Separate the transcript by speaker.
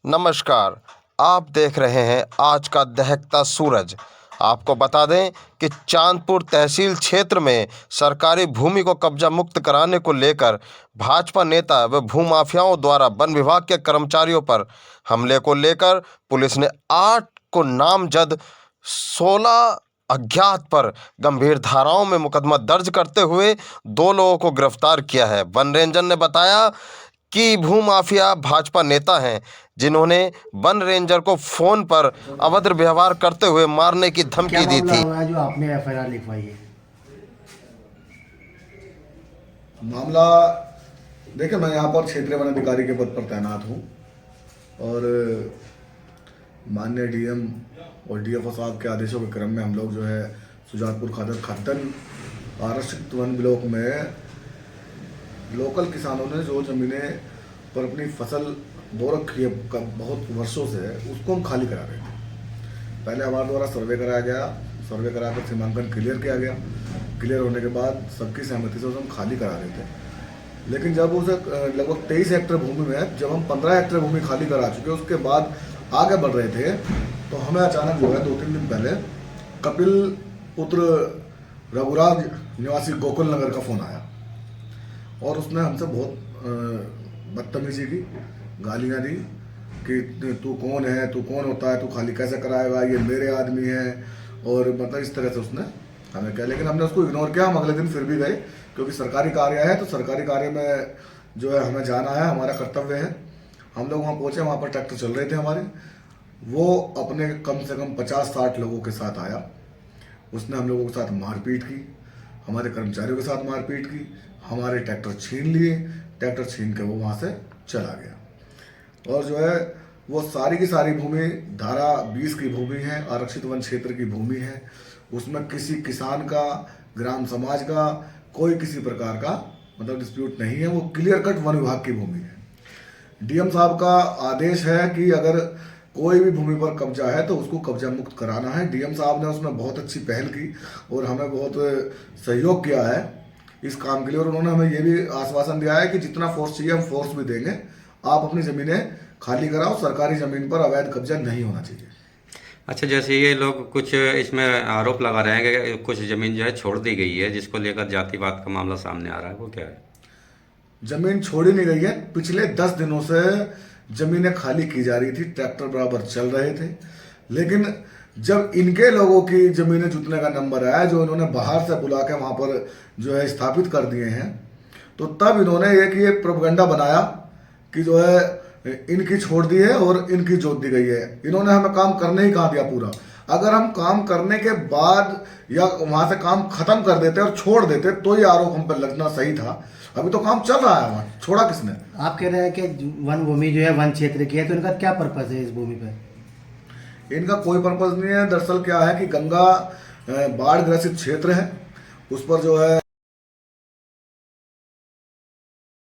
Speaker 1: नमस्कार। आप देख रहे हैं आज का दहकता सूरज। आपको बता दें कि चांदपुर तहसील क्षेत्र में सरकारी भूमि को कब्जा मुक्त कराने को लेकर भाजपा नेता व भूमाफियाओं द्वारा वन विभाग के कर्मचारियों पर हमले को लेकर पुलिस ने 8 को नामजद 16 अज्ञात पर गंभीर धाराओं में मुकदमा दर्ज करते हुए 2 लोगों को गिरफ्तार किया है। वन रेंजर ने बताया कि भूमाफिया भाजपा नेता हैं जिन्होंने वन रेंजर को फोन पर अभद्र व्यवहार करते हुए मारने की धमकी दी थी।
Speaker 2: जो आपने एफआईआर लिखवाई है,
Speaker 3: मामला देखिए, मैं यहाँ पर क्षेत्रीय वन अधिकारी के पद पर तैनात हूँ और माननीय डीएम और डीएफओ साहब के आदेशों के क्रम में हम लोग जो है सुजानपुर खादर खद्दन आरक्षित वन ब्लॉक में लोकल किसानों ने जो ज़मीनें पर अपनी फसल बो रखी है बहुत वर्षों से, उसको हम खाली करा रहे थे। पहले हमारे द्वारा सर्वे कराया गया, सर्वे कराकर सीमांकन क्लियर किया गया। क्लियर होने के बाद सबकी सहमति से उसे हम खाली करा रहे थे। लेकिन जब उसे लगभग 23 हेक्टेयर भूमि में जब हम 15 हेक्टेयर भूमि खाली करा चुके, उसके बाद आगे बढ़ रहे थे, तो हमें अचानक जो है 2-3 दिन पहले कपिल पुत्र रघुराज निवासी गोकुल नगर का फ़ोन आया और उसने हमसे बहुत बदतमीजी की, गालियाँ दी कि तू कौन है, तू कौन होता है, तू खाली कैसे कराएगा, ये मेरे आदमी है, और मतलब इस तरह से उसने हमें कहा। लेकिन हमने उसको इग्नोर किया। हम अगले दिन फिर भी गए, क्योंकि सरकारी कार्य है तो सरकारी कार्य में जो है हमें जाना है, हमारा कर्तव्य है। हम लोग वहाँ पहुँचे, वहाँ पर ट्रैक्टर चल रहे थे हमारे। वो अपने कम से कम 50-60 लोगों के साथ आया। उसने हम लोगों के साथ मारपीट की, हमारे कर्मचारियों के साथ मारपीट की, हमारे ट्रैक्टर छीन लिए। ट्रैक्टर छीन के वो वहाँ से चला गया और जो है वो सारी की सारी भूमि धारा 20 की भूमि है, आरक्षित वन क्षेत्र की भूमि है। उसमें किसी किसान का, ग्राम समाज का कोई किसी प्रकार का मतलब डिस्प्यूट नहीं है। वो क्लियर कट वन विभाग की भूमि है। डीएम साहब का आदेश है कि अगर कोई भी भूमि पर कब्जा है तो उसको कब्जा मुक्त कराना है। डीएम साहब ने उसमें बहुत अच्छी पहल की और हमें बहुत सहयोग किया है इस काम के लिए, और उन्होंने हमें ये भी आश्वासन दिया है कि जितना फोर्स चाहिए हम फोर्स भी देंगे। आप अपनी ज़मीनें खाली कराओ, सरकारी ज़मीन पर अवैध कब्जा नहीं होना चाहिए।
Speaker 4: अच्छा, जैसे ये लोग कुछ इसमें आरोप लगा रहे हैं कि कुछ ज़मीन जो है छोड़ दी गई है, जिसको लेकर जातिवाद का मामला सामने आ रहा है, वो क्या है?
Speaker 3: ज़मीन छोड़ी नहीं गई है। पिछले 10 दिनों से ज़मीनें खाली की जा रही थी, ट्रैक्टर बराबर चल रहे थे। लेकिन जब इनके लोगों की ज़मीनें जुटने का नंबर आया, जो इन्होंने बाहर से बुला के वहाँ पर जो है स्थापित कर दिए हैं, तो तब इन्होंने ये प्रोपगंडा बनाया कि जो है इनकी छोड़ दी है और इनकी जोत दी गई है। इन्होंने हमें काम करने ही कहा दिया पूरा। अगर हम काम करने के बाद या वहाँ से काम खत्म कर देते और छोड़ देते तो ये आरोप हम पर लगना सही था। अभी तो काम चल रहा है, वहाँ छोड़ा किसने?
Speaker 2: आप कह रहे हैं कि वन भूमि जो है वन क्षेत्र की है, तो इनका क्या पर्पस है इस भूमि पर?
Speaker 3: इनका कोई पर्पस नहीं है। दरअसल क्या है कि गंगा बाढ़ ग्रसित क्षेत्र है, उस पर जो है